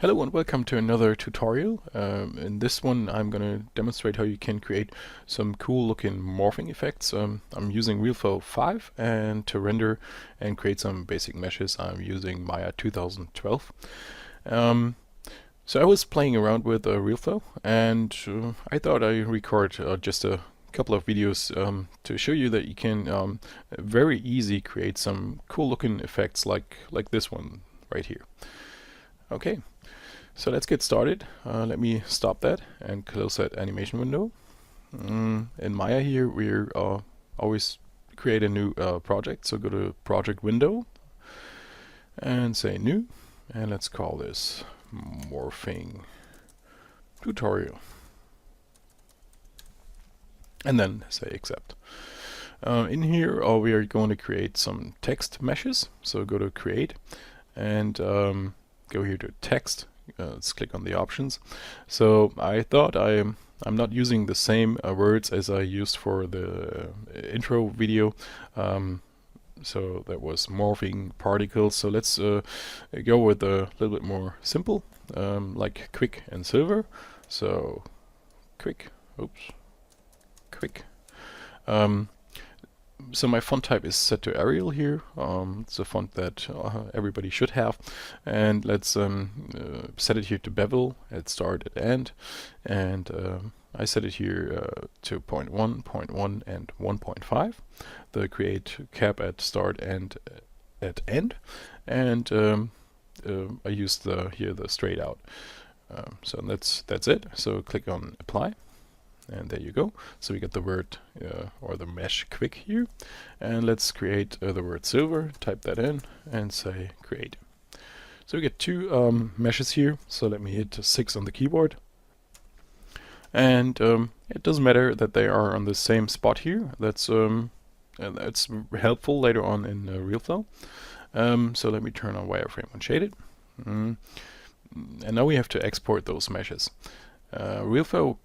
Hello and welcome to another tutorial. In this one I'm going to demonstrate how you can create some cool looking morphing effects. I'm using Realflow 5, and to render and create some basic meshes I'm using Maya 2012. So I was playing around with Realflow, and I thought I'd record just a couple of videos to show you that you can very easy create some cool looking effects like this one right here. Okay. So let's get started. Let me stop that and close that animation window. In Maya here, we're always create a new project. So go to project window and say new, and let's call this morphing tutorial. And then say accept. In here, we are going to create some text meshes. So go to create and go here to text. Let's click on the options. So I thought I'm not using the same words as I used for the intro video. So that was morphing particles. So let's go with a little bit more simple, like quick and silver. So quick, quick. So my font type is set to Arial here. It's a font that everybody should have, and let's set it here to bevel at start, at end, and I set it here to 0.1, 0.1, and 1.5. The create cap at start and at end, and I used here the straight out. So that's it. So click on apply. And there you go. So we get the word or the mesh quick here. And let's create the word silver. Type that in and say create. So we get two meshes here. So let me hit 6 on the keyboard. And it doesn't matter that they are on the same spot here. That's helpful later on in Realflow. So let me turn on wireframe unshaded. And now we have to export those meshes. Realflow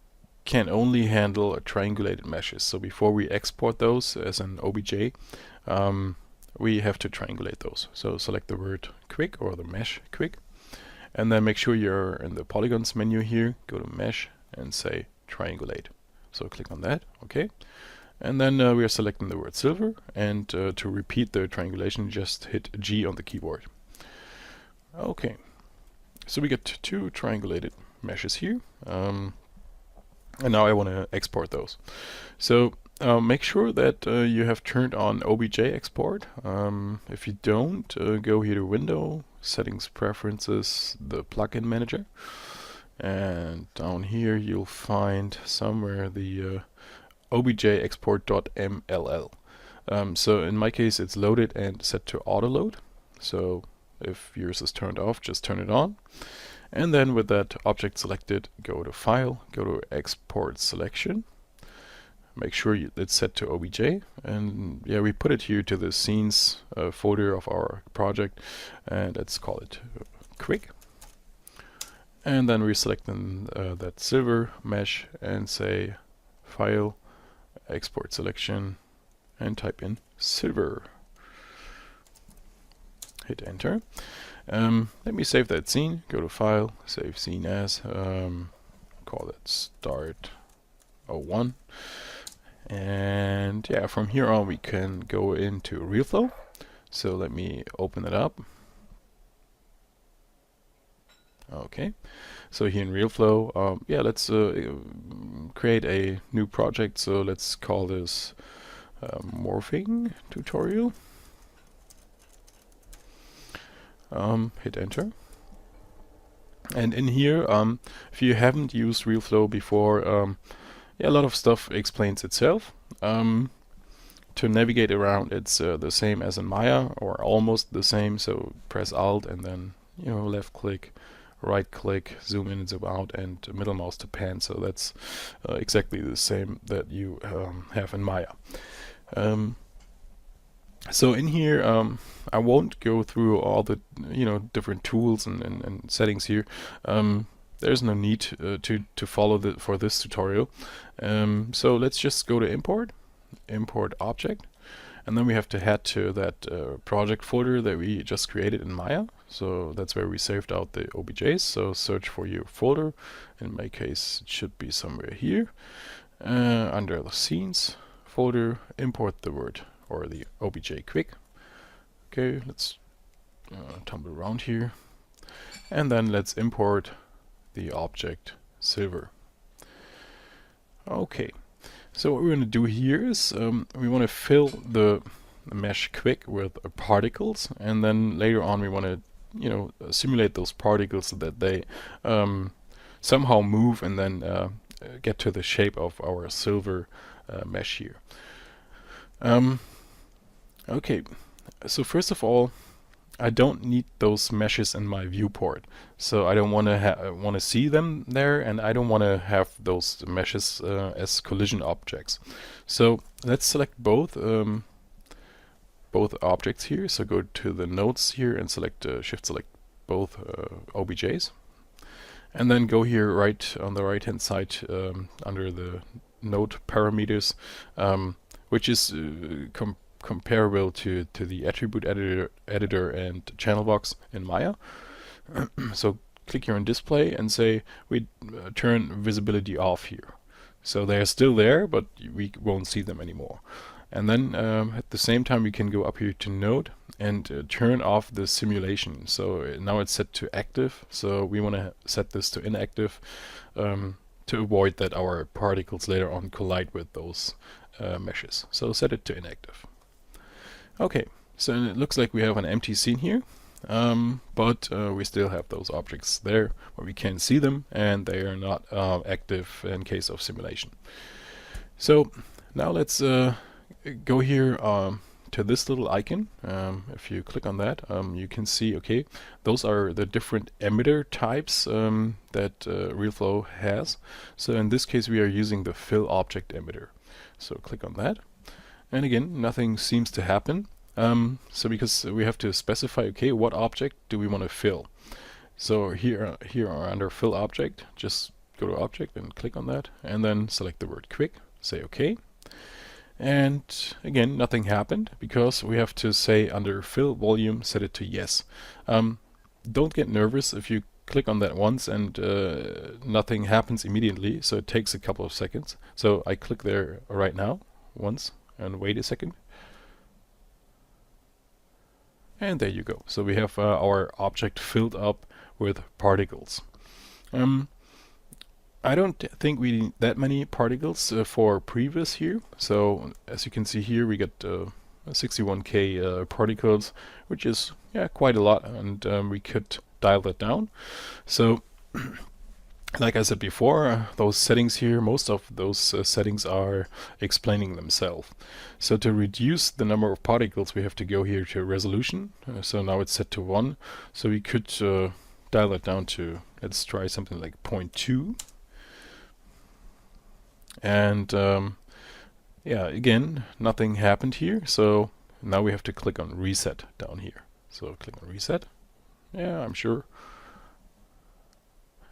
can only handle triangulated meshes. So before we export those as an OBJ, we have to triangulate those. So select the word quick or the mesh quick, and then make sure you're in the polygons menu here, go to mesh and say triangulate. So click on that, okay. And then we are selecting the word silver, and to repeat the triangulation, just hit G on the keyboard. Okay, so we get two triangulated meshes here. And now I want to export those. So make sure that you have turned on OBJ export. If you don't, go here to Window, Settings, Preferences, the Plugin Manager. And down here you'll find somewhere the OBJ export.mll. So in my case it's loaded and set to auto load. So if yours is turned off, just turn it on. And then with that object selected, go to File, go to Export Selection. Make sure it's set to OBJ. And yeah, we put it here to the Scenes folder of our project. And let's call it Quick. And then we're selecting that silver mesh and say File, Export Selection, and type in silver. Hit Enter. Let me save that scene. Go to File, Save Scene As, call it Start 01. And yeah, from here on we can go into Realflow. So let me open it up. Okay, so here in Realflow, yeah, let's create a new project. So let's call this morphing tutorial. Hit enter. And in here, if you haven't used Realflow before, yeah, a lot of stuff explains itself. To navigate around, it's the same as in Maya, or almost the same. So press Alt and then left click, right click, zoom in and zoom out, and middle mouse to pan. So that's exactly the same that you have in Maya. So in here, I won't go through all the different tools and settings here. There's no need to follow for this tutorial. So let's just go to import object, And then we have to head to that project folder that we just created in Maya. So that's where we saved out the OBJs. So search for your folder. In my case, it should be somewhere here. Under the scenes folder, import the word or the OBJ quick. Okay, let's tumble around here. And then let's import the object silver. Okay, so what we're going to do here is we want to fill the mesh quick with particles, and then later on we want to simulate those particles so that they somehow move and then get to the shape of our silver mesh here. Okay, so first of all, I don't need those meshes in my viewport, so I don't want to see them there, and I don't want to have those meshes as collision objects. So let's select both objects here. So go to the nodes here and select shift select both OBJs, and then go here right on the right hand side under the node parameters, which is comparable to the attribute editor and channel box in Maya. So click here on display and say we turn visibility off here. So they're still there, but we won't see them anymore. And then at the same time we can go up here to node and turn off the simulation. So now it's set to active, so we want to set this to inactive to avoid that our particles later on collide with those meshes. So set it to inactive. Okay, so it looks like we have an empty scene here, but we still have those objects there where we can see them, and they are not active in case of simulation. So now let's go here to this little icon. If you click on that, you can see, okay, those are the different emitter types that Realflow has. So in this case we are using the fill object emitter. So click on that. And again, nothing seems to happen. So because we have to specify, okay, what object do we want to fill? So here under fill object, just go to object and click on that, and then select the word quick, say okay. And again, nothing happened because we have to say under fill volume, set it to yes. Don't get nervous if you click on that once and nothing happens immediately. So it takes a couple of seconds. So I click there right now once and wait a second. And there you go. So we have our object filled up with particles. I don't think we need that many particles for previous here. So as you can see here, we get 61k particles, which is quite a lot, and we could dial that down. So like I said before, those settings here, most of those settings are explaining themselves. So to reduce the number of particles, we have to go here to resolution. So now it's set to 1. So we could dial it down to, let's try something like 0.2. And again, nothing happened here. So now we have to click on reset down here. So click on reset. Yeah, I'm sure.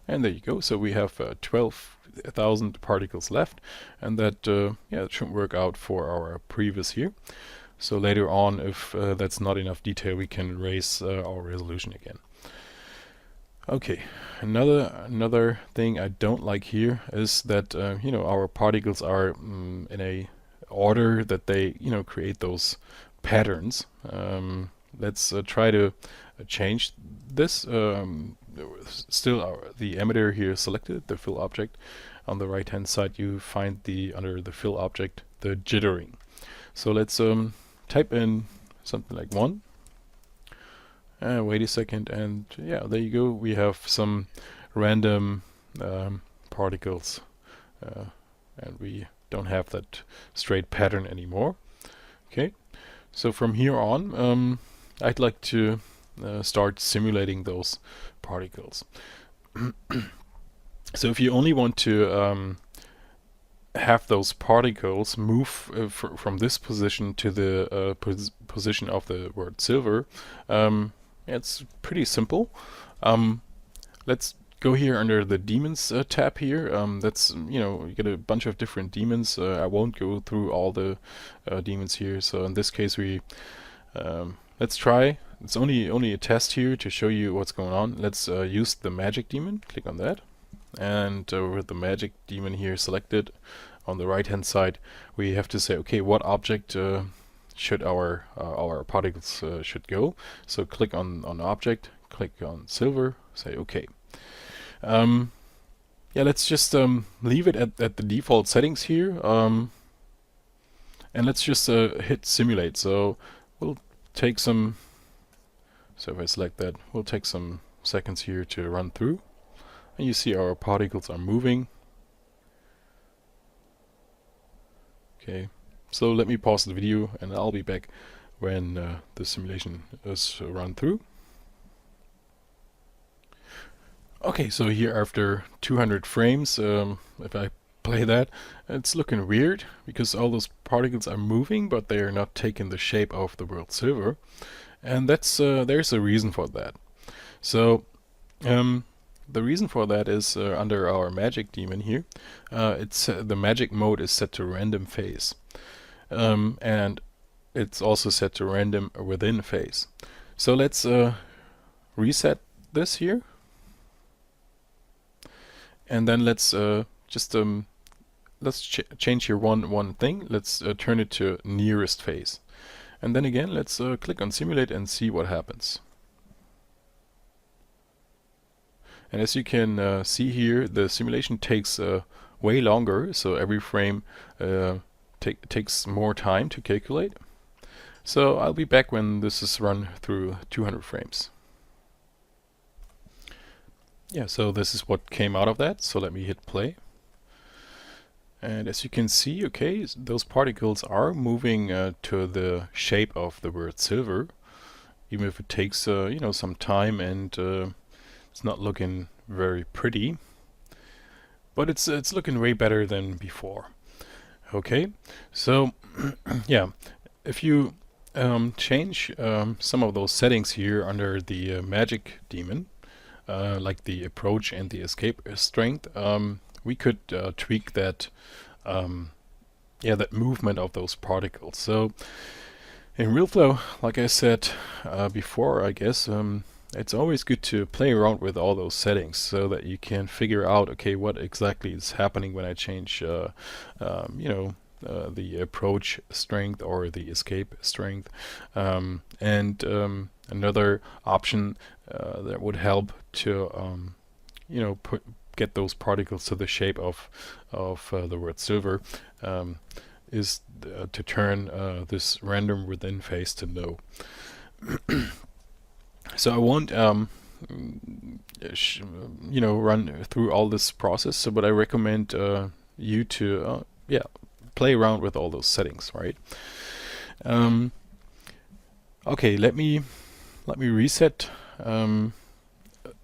And there you go. So we have 12,000 particles left, and that it should work out for our previous here. So later on, if that's not enough detail, we can raise our resolution again. Okay, another thing I don't like here is that our particles are in a order that they create those patterns. Let's try to change this. Still the emitter here selected, the fill object. On the right hand side you find under the fill object the jittering. So let's type in something like 1. Wait a second, and there you go. We have some random particles, and we don't have that straight pattern anymore. Okay, so from here on I'd like to start simulating those particles. So if you only want to have those particles move from this position to the position of the word silver, it's pretty simple. Let's go here under the demons tab here. That's, you get a bunch of different demons. I won't go through all the demons here. So in this case, let's try. It's only a test here to show you what's going on. Let's use the magic demon. Click on that, and with the magic demon here selected on the right hand side, we have to say, okay, what object should our particles should go. So click on object, click on silver, say okay. Yeah, let's just leave it at the default settings here, and let's just hit simulate. So we'll take some, so if I select that, we'll take some seconds here to run through, and you see our particles are moving. Okay, so let me pause the video and I'll be back when the simulation is run through. Okay, so here after 200 frames, if I play that, it's looking weird because all those particles are moving, but they are not taking the shape of the world silver, and that's there's a reason for that. So the reason for that is under our magic demon here, it's the magic mode is set to random phase, and it's also set to random within phase. So let's reset this here, and then let's change here one thing. Let's turn it to nearest phase, and then again let's click on simulate and see what happens. And as you can see here, the simulation takes way longer, so every frame takes more time to calculate. So I'll be back when this is run through 200 frames. Yeah, so this is what came out of that. So let me hit play. And as you can see, okay, those particles are moving to the shape of the word silver, even if it takes some time, and it's not looking very pretty, but it's looking way better than before. Okay, so yeah, if you change some of those settings here under the magic demon, like the approach and the escape strength, we could tweak that that movement of those particles. So in Realflow, like I said before, I guess it's always good to play around with all those settings so that you can figure out, okay, what exactly is happening when I change the approach strength or the escape strength. Another option that would help to get those particles to the shape of the word silver is to turn this random within phase to no. So I won't run through all this process, but I recommend you to play around with all those settings, right? Okay, let me reset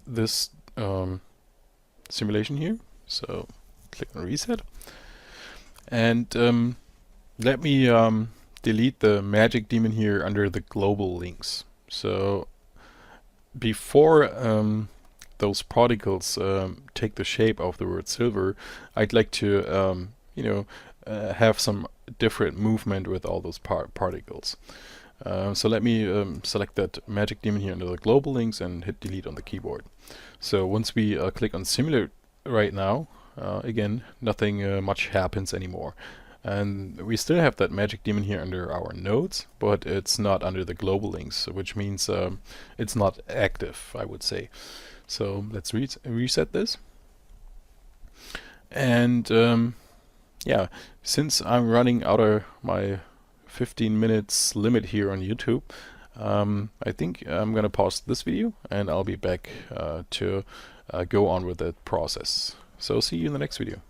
this simulation here. So click on reset, and let me delete the magic demon here under the global links. So before those particles take the shape of the word silver, I'd like to have some different movement with all those particles. So let me select that magic demon here under the global links and hit delete on the keyboard. So once we click on simulate right now, again, nothing much happens anymore. And we still have that magic demon here under our nodes, but it's not under the global links, which means it's not active, I would say. So let's reset this. And yeah, since I'm running out of my 15 minutes limit here on YouTube, I think I'm gonna pause this video and I'll be back to go on with the process. So see you in the next video.